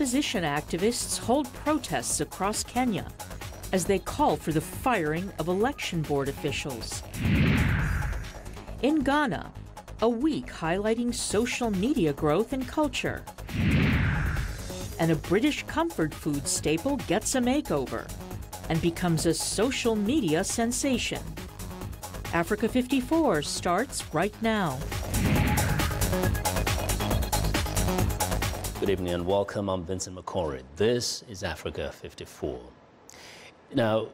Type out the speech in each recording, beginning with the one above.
opposition activists hold protests across Kenya as they call for the firing of election board officials. In Ghana, a week highlighting social media growth and culture. And a British comfort food staple gets a makeover and becomes a social media sensation. Africa 54 starts right now. Good evening and welcome. I'm Vincent McCory. This is Africa 54. Now,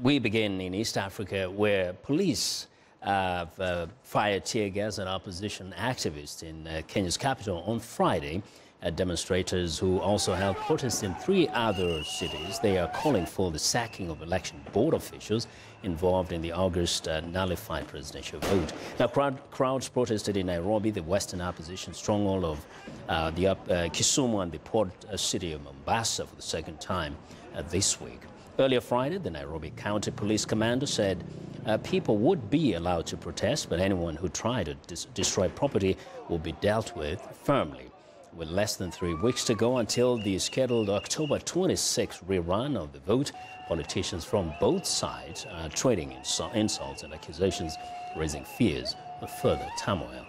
we begin in East Africa, where police have fired tear gas at opposition activists in Kenya's capital on Friday. Demonstrators who also held protests in 3 other cities. They are calling for the sacking of election board officials involved in the August nullified presidential vote. Now, crowds protested in Nairobi, the western opposition stronghold of Kisumu, and the port city of Mombasa for the second time this week. Earlier Friday, the Nairobi County Police Commander said people would be allowed to protest, but anyone who tried to destroy property will be dealt with firmly. With less than 3 weeks to go until the scheduled October 26th rerun of the vote, politicians from both sides are trading insults and accusations, raising fears of further turmoil.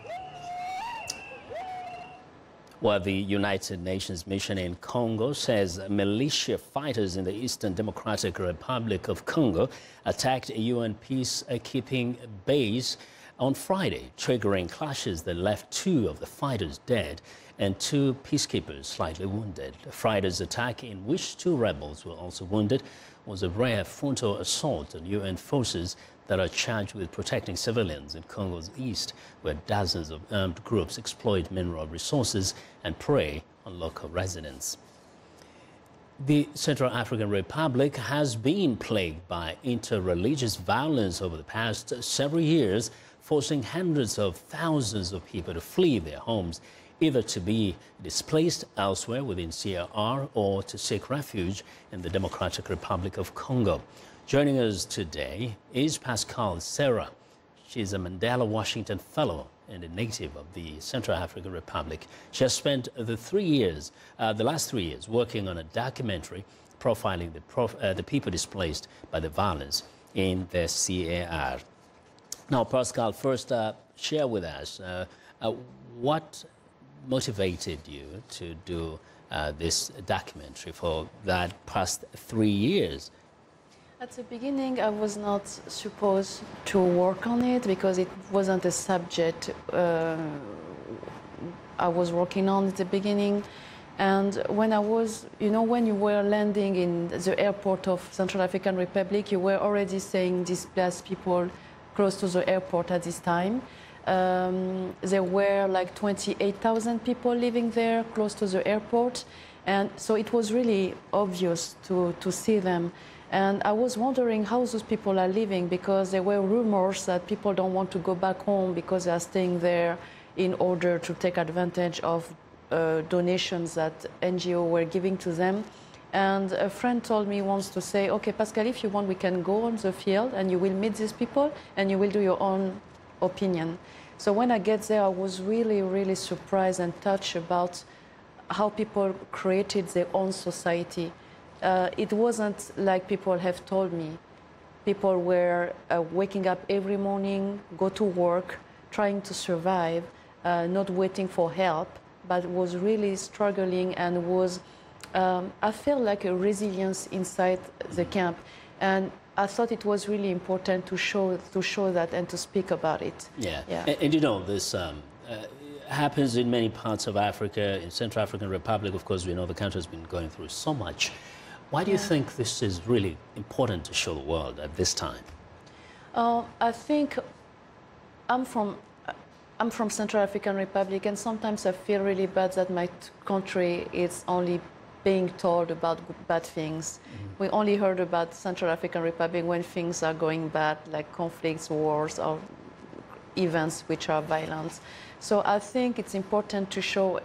While the United Nations mission in Congo says militia fighters in the Eastern Democratic Republic of Congo attacked a UN peacekeeping base on Friday, triggering clashes that left 2 of the fighters dead and 2 peacekeepers slightly wounded. Friday's attack, in which 2 rebels were also wounded, was a rare frontal assault on UN forces that are charged with protecting civilians in Congo's east, where dozens of armed groups exploit mineral resources and prey on local residents. The Central African Republic has been plagued by inter-religious violence over the past several years, forcing hundreds of thousands of people to flee their homes, either to be displaced elsewhere within CAR or to seek refuge in the Democratic Republic of Congo. Joining us today is Pascal Serra. She's a Mandela Washington Fellow and a native of the Central African Republic. She has spent the last 3 years working on a documentary profiling the people displaced by the violence in the CAR. Now, Pascal, first share with us what motivated you to do this documentary for that past 3 years? At the beginning, I was not supposed to work on it because it wasn't a subject I was working on at the beginning. And when I was, when you were landing in the airport of Central African Republic, you were already saying displaced people close to the airport at this time. There were like 28,000 people living there close to the airport. And so it was really obvious to see them. And I was wondering how those people are living, because there were rumors that people don't want to go back home because they are staying there in order to take advantage of donations that NGO were giving to them. And a friend told me once to say, okay, Pascal, if you want, we can go on the field and you will meet these people and you will do your own opinion. So when I get there, I was really, really surprised and touched about how people created their own society. It wasn't like people have told me. People were waking up every morning, go to work, trying to survive, not waiting for help, but was really struggling and was, I felt like a resilience inside the camp. And I thought it was really important to show that and to speak about it. Yeah. And this happens in many parts of Africa. In Central African Republic, of course, we know the country has been going through so much. Why do you think this is really important to show the world at this time? I think I'm from Central African Republic, and sometimes I feel really bad that my country is only being told about bad things. Mm-hmm. We only heard about Central African Republic when things are going bad, like conflicts, wars, or events which are violent. So I think it's important to show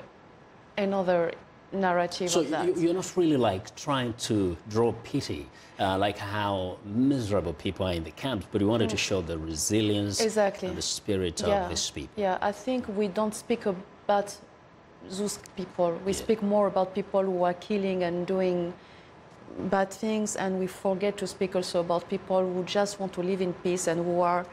another narrative of that. So you're not really like trying to draw pity, like how miserable people are in the camps, but you wanted to show the resilience and the spirit of these people. Yeah, I think we don't speak about those people. We speak more about people who are killing and doing bad things, and we forget to speak also about people who just want to live in peace and who are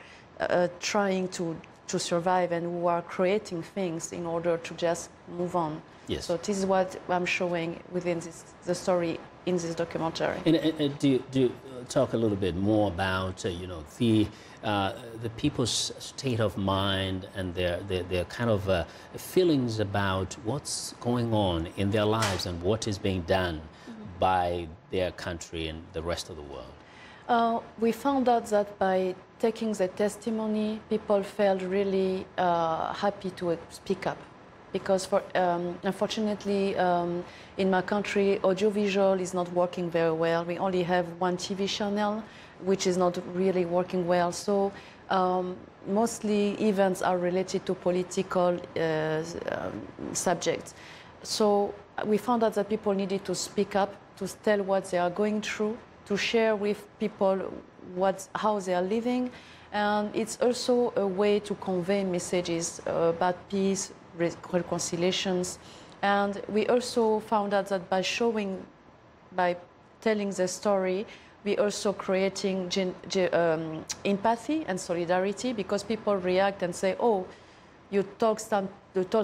trying to survive and who are creating things in order to just move on. Yes. So this is what I'm showing within the story in this documentary. And do you talk a little bit more about you know, the people's state of mind and their kind of feelings about what's going on in their lives and what is being done by their country and the rest of the world? We found out that by taking the testimony, people felt really happy to speak up. Because unfortunately, in my country, audiovisual is not working very well. We only have one TV channel, which is not really working well. So mostly events are related to political subjects. So we found out that people needed to speak up, to tell what they are going through, to share with people how they are living. And it's also a way to convey messages about peace, reconciliations. And we also found out that by telling the story, we also creating empathy and solidarity, because people react and say, oh, you told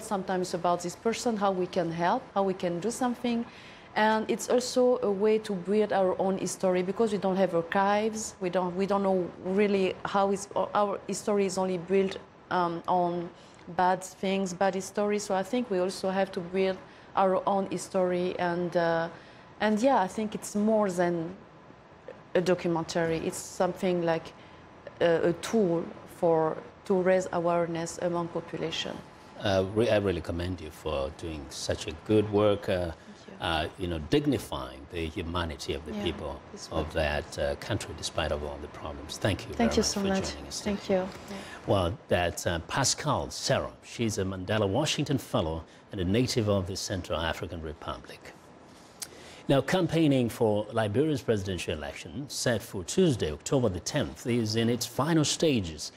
sometimes about this person, how we can help, how we can do something. And it's also a way to build our own history, because we don't have archives. We don't know really how our history is only built on bad things, bad histories. So I think we also have to build our own history. And yeah, I think it's more than a documentary. It's something like a tool to raise awareness among population. I really commend you for doing such a good work. You know, dignifying the humanity of the people of that country, despite of all the problems. Thank you very much for joining us. Thank you. Well, that's Pascal Serra. She's a Mandela Washington Fellow and a native of the Central African Republic. Now, campaigning for Liberia's presidential election, set for Tuesday, October the 10th, is in its final stages.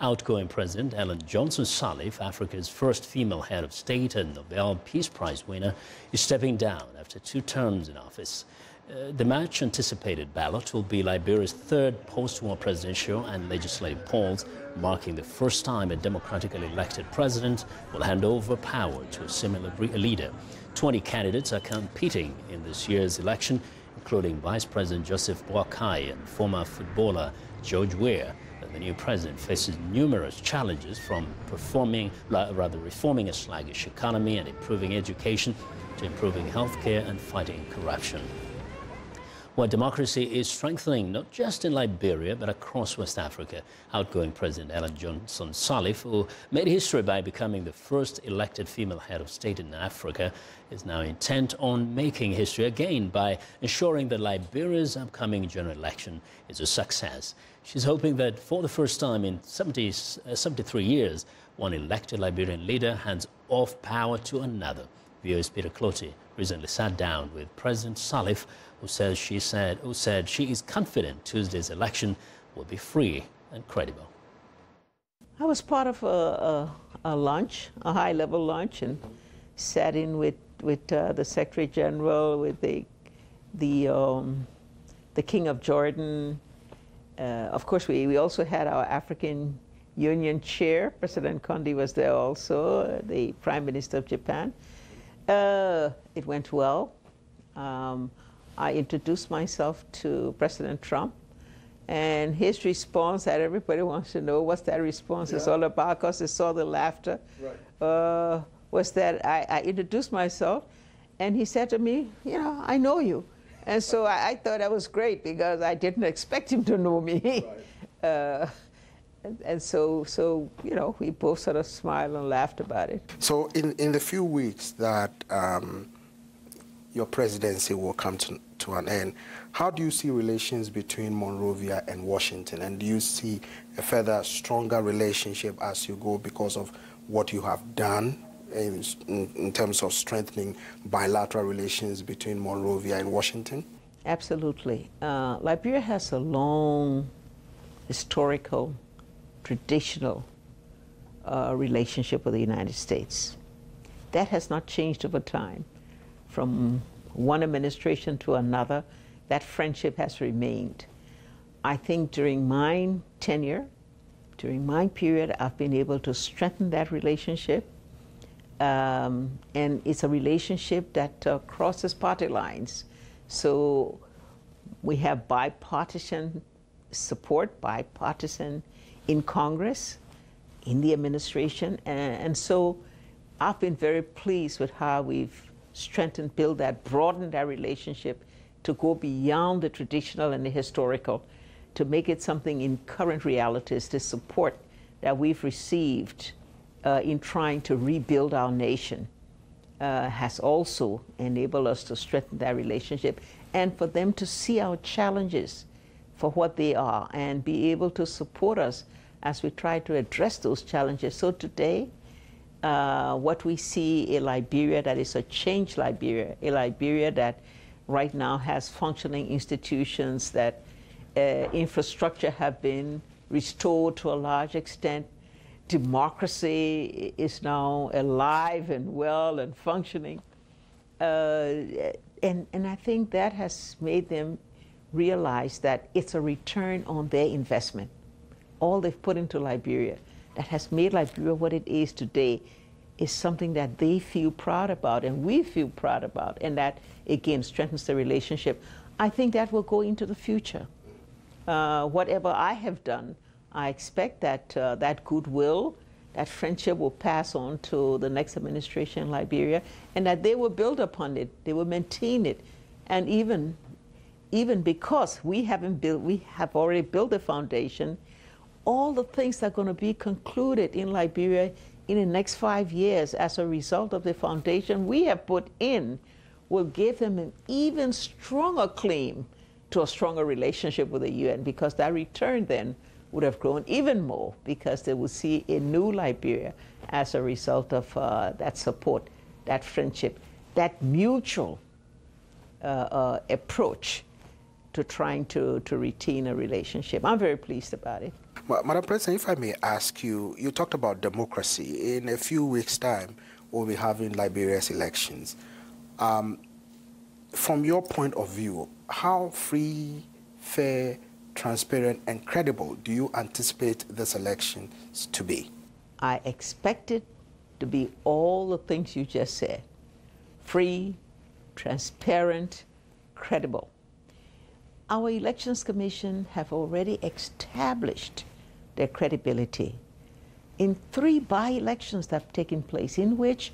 Outgoing President Ellen Johnson Sirleaf, Africa's first female head of state and Nobel Peace Prize winner, is stepping down after 2 terms in office. The much-anticipated ballot will be Liberia's third post-war presidential and legislative polls, marking the first time a democratically elected president will hand over power to a similar leader. 20 candidates are competing in this year's election, including Vice President Joseph Boakai and former footballer George Weah. The new president faces numerous challenges, from reforming a sluggish economy and improving education to improving healthcare and fighting corruption. Well, democracy is strengthening not just in Liberia but across West Africa. Outgoing President Ellen Johnson Sirleaf, who made history by becoming the first elected female head of state in Africa, is now intent on making history again by ensuring that Liberia's upcoming general election is a success. She's hoping that for the first time in 73 years, one elected Liberian leader hands off power to another. VOA's Peter Clotty recently sat down with President Sirleaf, who said she is confident Tuesday's election will be free and credible. I was part of a lunch, a high-level lunch, and sat in with the Secretary General, with the King of Jordan. Of course, we also had our African Union chair. President Condi was there also, the Prime Minister of Japan. It went well. I introduced myself to President Trump, and his response that everybody wants to know what's that response is all about, because they saw the laughter, was that I introduced myself, and he said to me, you know, I know you. And so I thought that was great, because I didn't expect him to know me. And so, you know, we both sort of smiled and laughed about it. So in the few weeks that your presidency will come to an end, how do you see relations between Monrovia and Washington? And do you see a further stronger relationship as you go because of what you have done in terms of strengthening bilateral relations between Monrovia and Washington? Absolutely. Liberia has a long, historical, traditional relationship with the United States. that has not changed over time. From one administration to another, that friendship has remained. I think during my tenure, during my period, I've been able to strengthen that relationship. And it's a relationship that crosses party lines. So we have bipartisan support, bipartisan in Congress, in the administration. And so I've been very pleased with how we've strengthened, built that, broadened that relationship to go beyond the traditional and the historical, to make it something in current realities, the support that we've received in trying to rebuild our nation has also enabled us to strengthen that relationship, and for them to see our challenges for what they are and be able to support us as we try to address those challenges. So today, what we see, a Liberia that is a changed Liberia, a Liberia that right now has functioning institutions, that infrastructure have been restored to a large extent. Democracy is now alive and well and functioning. And I think that has made them realize that it's a return on their investment. All they've put into Liberia that has made Liberia what it is today is something that they feel proud about and we feel proud about, and that, again, strengthens the relationship. I think that will go into the future. Whatever I have done, I expect that that goodwill, that friendship will pass on to the next administration in Liberia, and that they will build upon it, they will maintain it. And even because we have already built the foundation, all the things that are going to be concluded in Liberia in the next 5 years as a result of the foundation we have put in will give them an even stronger claim to a stronger relationship with the UN, because that return then would have grown even more, because they will see a new Liberia as a result of that support, that friendship, that mutual approach to trying to retain a relationship. I'm very pleased about it. Madam President, if I may ask you, you talked about democracy. In a few weeks' time, we'll be having Liberia's elections. From your point of view, how free, fair, transparent, and credible do you anticipate this election to be? I expect it to be all the things you just said. Free, transparent, credible. Our Elections Commission have already established their credibility in 3 by-elections that have taken place, in which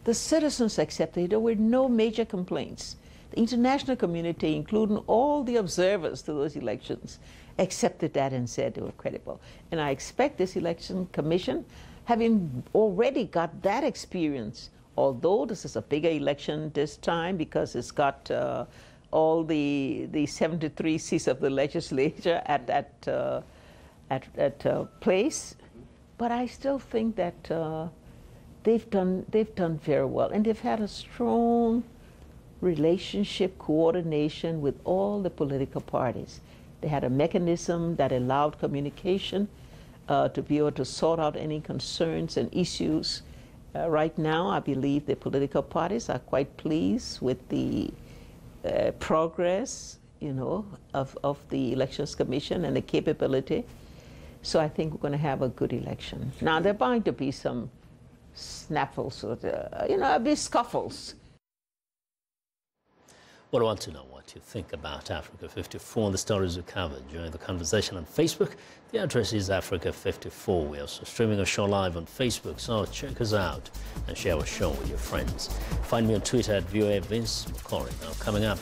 the citizens accepted there were no major complaints. The international community, including all the observers to those elections, accepted that and said they were credible. And I expect this Election Commission, having already got that experience, although this is a bigger election this time because it's got all the 73 seats of the legislature at place, but I still think that they've done very well, and they've had a strong relationship, coordination with all the political parties. They had a mechanism that allowed communication to be able to sort out any concerns and issues. Right now, I believe the political parties are quite pleased with the progress, of the Elections Commission and the capability. So I think we're going to have a good election. Now, there are bound to be some snaffles, or be scuffles. Well, I want to know what you think about Africa 54 and the stories we covered. Join the conversation on Facebook. The address is Africa 54. We're also streaming our show live on Facebook, so check us out and share our show with your friends. Find me on Twitter at VOA Vince McCory. Now, coming up,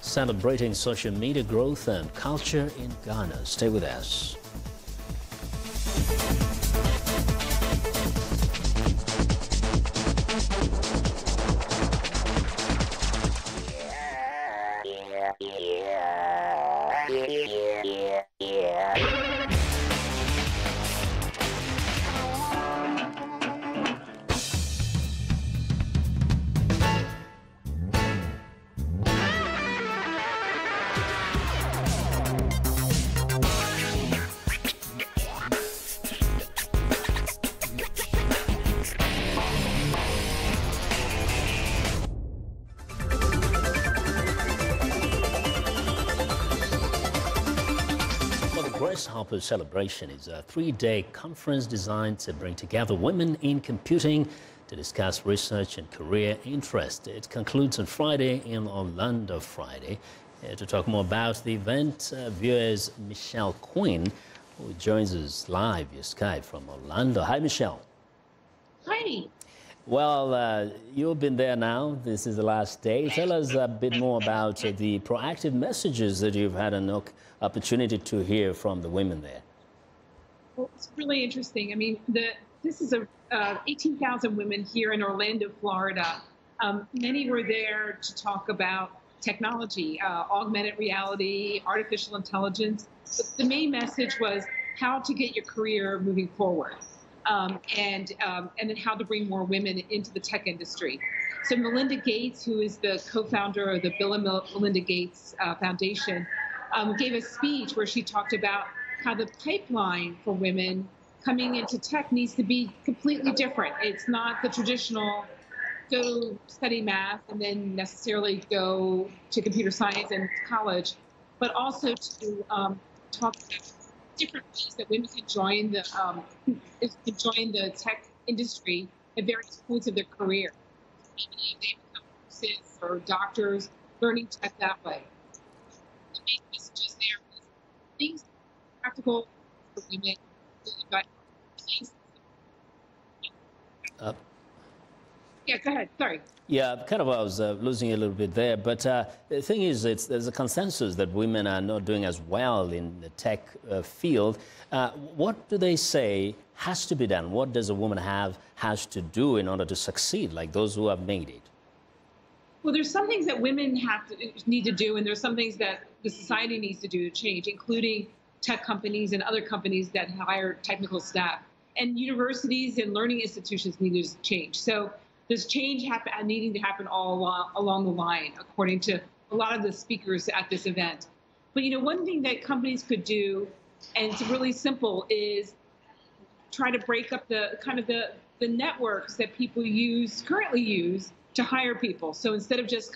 celebrating social media growth and culture in Ghana. Stay with us. Grace Hopper Celebration is a three-day conference designed to bring together women in computing to discuss research and career interest. It concludes on Friday in Orlando, Friday. To talk more about the event, viewers Michelle Quinn, who joins us live via Skype from Orlando. Hi, Michelle. Hi. Well, you've been there now. This is the last day. Tell us a bit more about the proactive messages that you've had an opportunity to hear from the women there. Well, it's really interesting. I mean, this is 18,000 women here in Orlando, Florida. Many were there to talk about technology, augmented reality, artificial intelligence. But the main message was how to get your career moving forward. And then how to bring more women into the tech industry. So Melinda Gates, who is the co-founder of the Bill and Melinda Gates Foundation, gave a speech where she talked about how the pipeline for women coming into tech needs to be completely different. It's not the traditional go study math and then necessarily go to computer science and college, but also to talk about different ways that women can join the tech industry at various points of their career. Maybe they become nurses or doctors, learning tech that way. The main messages there was things practical for women, but things. Yeah, go ahead. Sorry. Yeah, kind of I was losing a little bit there. But the thing is, there's a consensus that women are not doing as well in the tech field. What do they say has to be done? What does a woman has to do in order to succeed, like those who have made it? Well, there's some things that women need to do, and there's some things that the society needs to do to change, including tech companies and other companies that hire technical staff. And universities and learning institutions need to change. So there's change needing to happen all along the line, according to a lot of the speakers at this event. But, one thing that companies could do, and it's really simple, is try to break up the networks that people currently use to hire people. So instead of just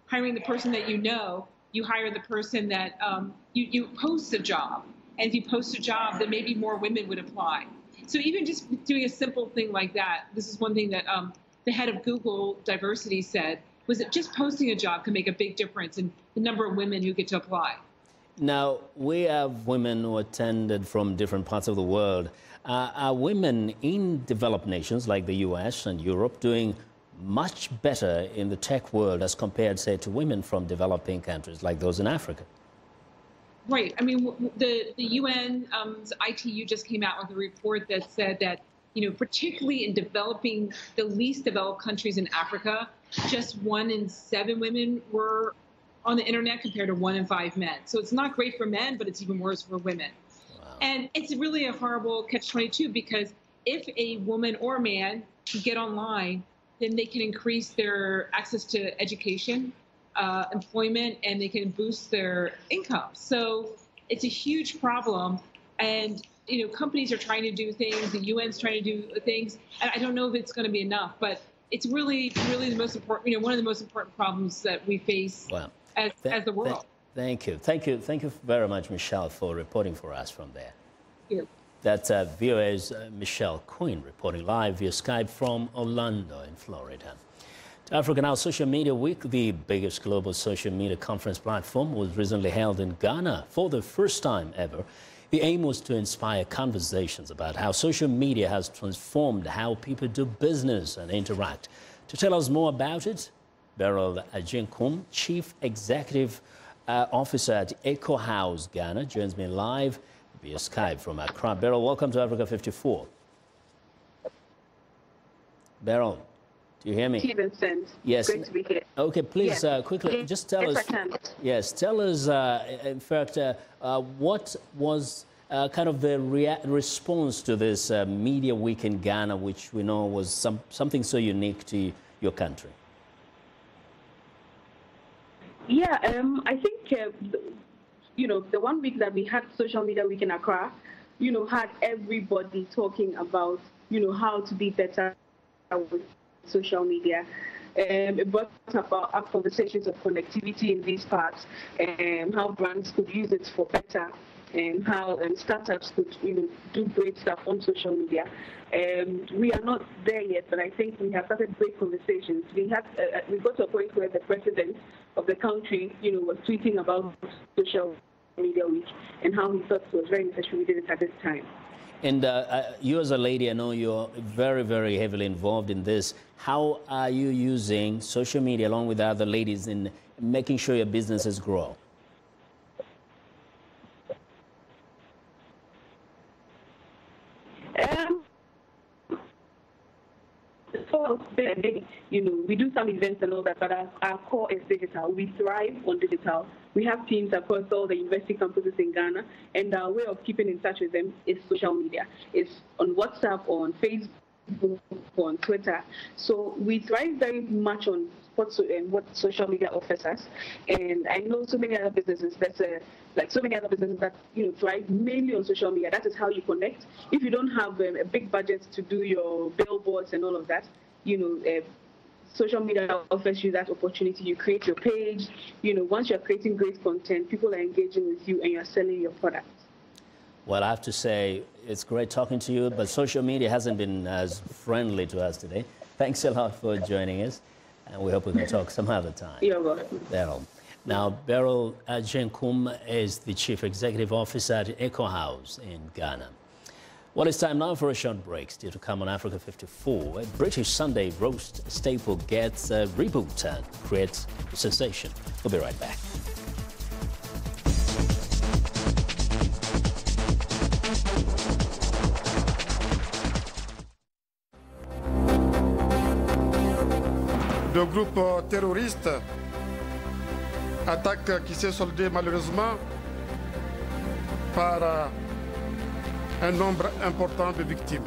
hiring the person that you hire the person that you post a job. And if you post a job, then maybe more women would apply. So even just doing a simple thing like that, this is one thing that the head of Google Diversity said, was that just posting a job can make a big difference in the number of women who get to apply. Now, we have women who attended from different parts of the world. Are women in developed nations like the US and Europe doing much better in the tech world as compared, say, to women from developing countries like those in Africa? Right. I mean, the UN ITU just came out with a report that said that, particularly in the least developed countries in Africa, just 1 in 7 women were on the internet compared to 1 in 5 men. So it's not great for men, but it's even worse for women. Wow. And it's really a horrible catch-22 because if a woman or a man can get online, then they can increase their access to education, employment, and they can boost their income. So it's a huge problem. And companies are trying to do things, the UN's trying to do things, and I don't know if it's going to be enough, but it's really the most important, one of the most important problems that we face as the world. Thank you very much, Michelle, for reporting for us from there. Thank you. That's VOA's Michelle Quinn reporting live via Skype from Orlando in Florida. To Africa Now, Social Media Week, the biggest global social media conference platform, was recently held in Ghana for the first time ever. The aim was to inspire conversations about how social media has transformed how people do business and interact. To tell us more about it, Beryl Ajinkum, Chief Executive Officer at Echo House Ghana, joins me live via Skype from Accra. Beryl, welcome to Africa 54. Beryl, do you hear me? Vincent. Yes. Great to be here. Okay, please quickly just tell us. Yes, tell us. In fact, what was kind of the response to this Media Week in Ghana, which we know was something so unique to your country? Yeah, I think the 1 week that we had Social Media Week in Accra, had everybody talking about how to be better with social media. It brought up conversations of connectivity in these parts, how brands could use it for better. and how startups could do great stuff on social media. We are not there yet, but I think we have started great conversations. We got to a point where the president of the country, was tweeting about social media week and how he thought it was very necessary we did it at this time. And you as a lady, I know you're very, very heavily involved in this. How are you using social media along with other ladies in making sure your businesses grow? We do some events and all that, but our core is digital. We thrive on digital. We have teams across all the university campuses in Ghana, and our way of keeping in touch with them is social media. It's on WhatsApp, on Facebook, on Twitter. So we thrive very much on what social media offers us. And I know so many other businesses that thrive mainly on social media. That is how you connect. If you don't have a big budget to do your billboards and all of that, social media offers you that opportunity. You create your page. Once you're creating great content, people are engaging with you and you're selling your products. Well, I have to say, it's great talking to you, but social media hasn't been as friendly to us today. Thanks a lot for joining us, and we hope we can talk some other time. You're welcome. Beryl. Now, Beryl Agyemang is the Chief Executive Officer at Eco House in Ghana. Well, it's time now for a short break. Still to come on Africa 54, a British Sunday roast staple gets a reboot and creates a sensation. We'll be right back. Le groupe terroriste attaque qui s'est soldée malheureusement par un nombre important de victimes.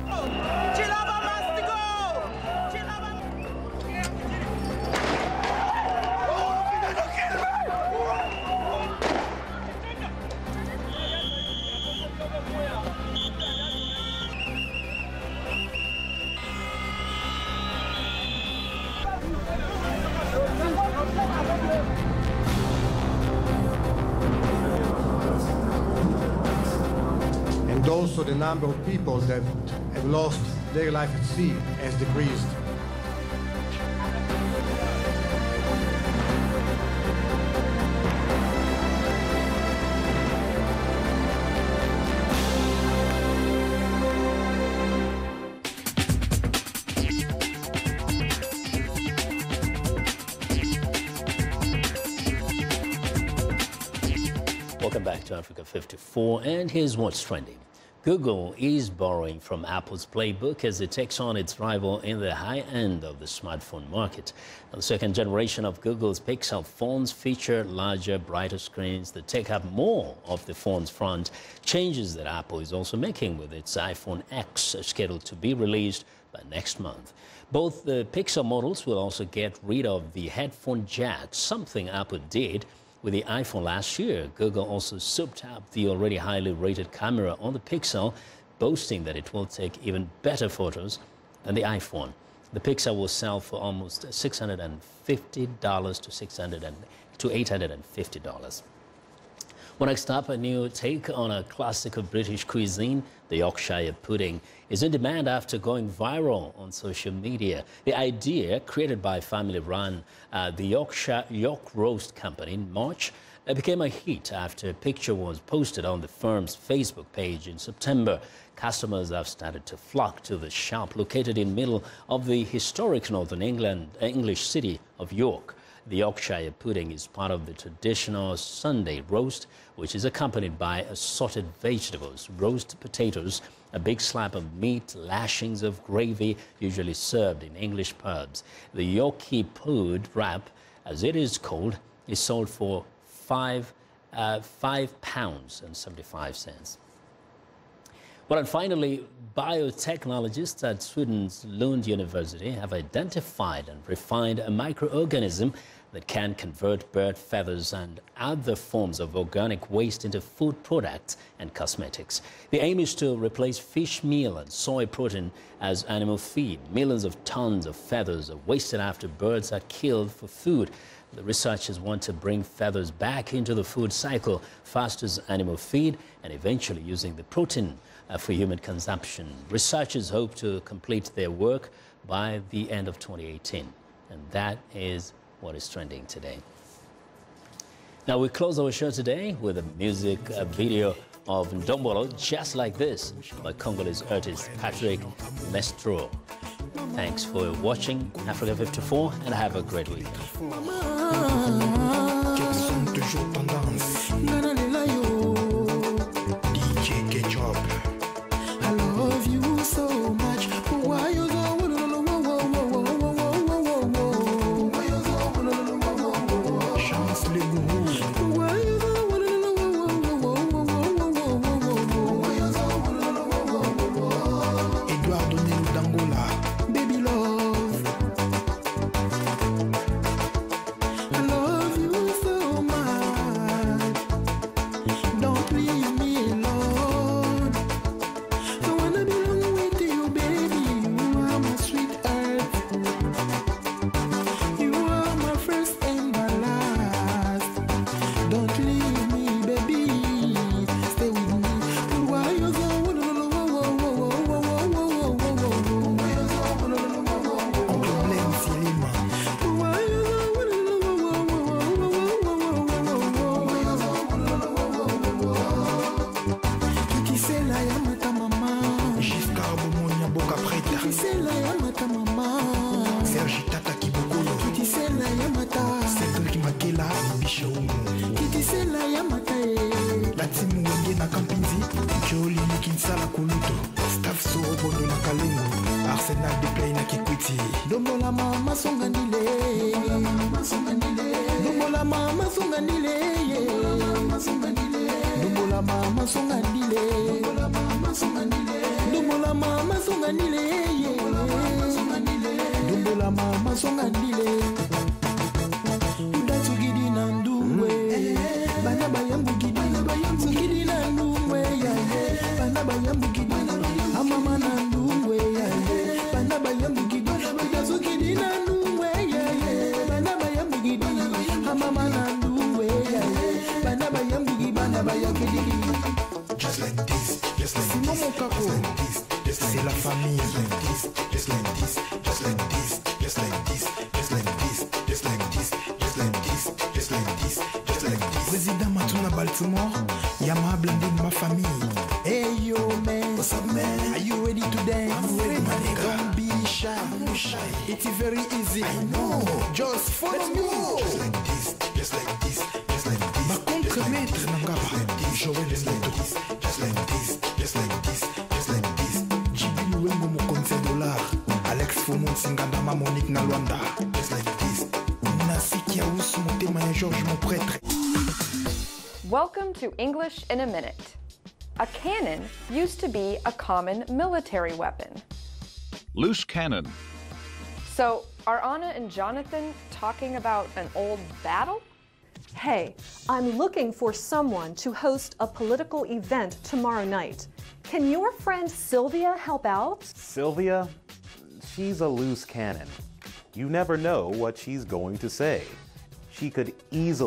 Also, the number of people that have lost their life at sea has decreased. Welcome back to Africa 54, and here's what's trending. Google is borrowing from Apple's playbook as it takes on its rival in the high end of the smartphone market. Now, the second generation of Google's Pixel phones feature larger, brighter screens that take up more of the phone's front, changes that Apple is also making with its iPhone X, scheduled to be released by next month. Both the Pixel models will also get rid of the headphone jack, something Apple did with the iPhone last year. Google also souped up the already highly rated camera on the Pixel, boasting that it will take even better photos than the iPhone. The Pixel will sell for almost $650 to $850. Well, next up, a new take on a classic of British cuisine, the Yorkshire pudding, is in demand after going viral on social media. The idea, created by family-run the Yorkshire York Roast Company in March, became a hit after a picture was posted on the firm's Facebook page in September. Customers have started to flock to the shop located in the middle of the historic Northern English city of York. The Yorkshire pudding is part of the traditional Sunday roast, which is accompanied by assorted vegetables, roast potatoes, a big slab of meat, lashings of gravy, usually served in English pubs. The Yorkie Pud wrap, as it is called, is sold for £5.75. Well, and finally, biotechnologists at Sweden's Lund University have identified and refined a microorganism that can convert bird feathers and other forms of organic waste into food products and cosmetics. The aim is to replace fish meal and soy protein as animal feed. Millions of tons of feathers are wasted after birds are killed for food. The researchers want to bring feathers back into the food cycle, faster as animal feed, and eventually using the protein for human consumption. Researchers hope to complete their work by the end of 2018. And that is what is trending today. Now, we close our show today with a music video of Ndombolo, Just Like This, by Congolese artist Patrick Mestro. Thanks for watching Africa 54 and have a great weekend. Dombola mama songanile, dombola mama songanile, dombola mama songanile, dombola mama songanile, dombola mama songanile. Uda sugidi na ndungwe, bana bayambu gidi, sugidi na ndungwe ya ye, bana bayambu gidi, amama na ndungwe ya ye, bana bayambu gidi. Just like this, just like this, c'est la famille. Just like this, just like this, just like this, just like this, just like this, just like this, just like this, just like this. Président Matuna Baltimore, Yama blending ma famille. Hey yo man, what's up man? Are you ready to dance? I'm ready my nigga. Don't be shy, I'm not shy. It's very easy. I know. Just follow me. Just like this, just like this, just like this. Ma contre maître Nangaba, Joël just like this, just like this, just like this, just like this. Jibilu Wengo mo conseil dollar. Alex Fomon Singandama Monique na Luanda. Just like this. Nasiki Aoussou mon témoin Georges mon prêtre. Welcome to English in a Minute. A cannon used to be a common military weapon. Loose cannon. So, are Anna and Jonathan talking about an old battle? Hey, I'm looking for someone to host a political event tomorrow night. Can your friend Sylvia help out? Sylvia? She's a loose cannon. You never know what she's going to say. She could easily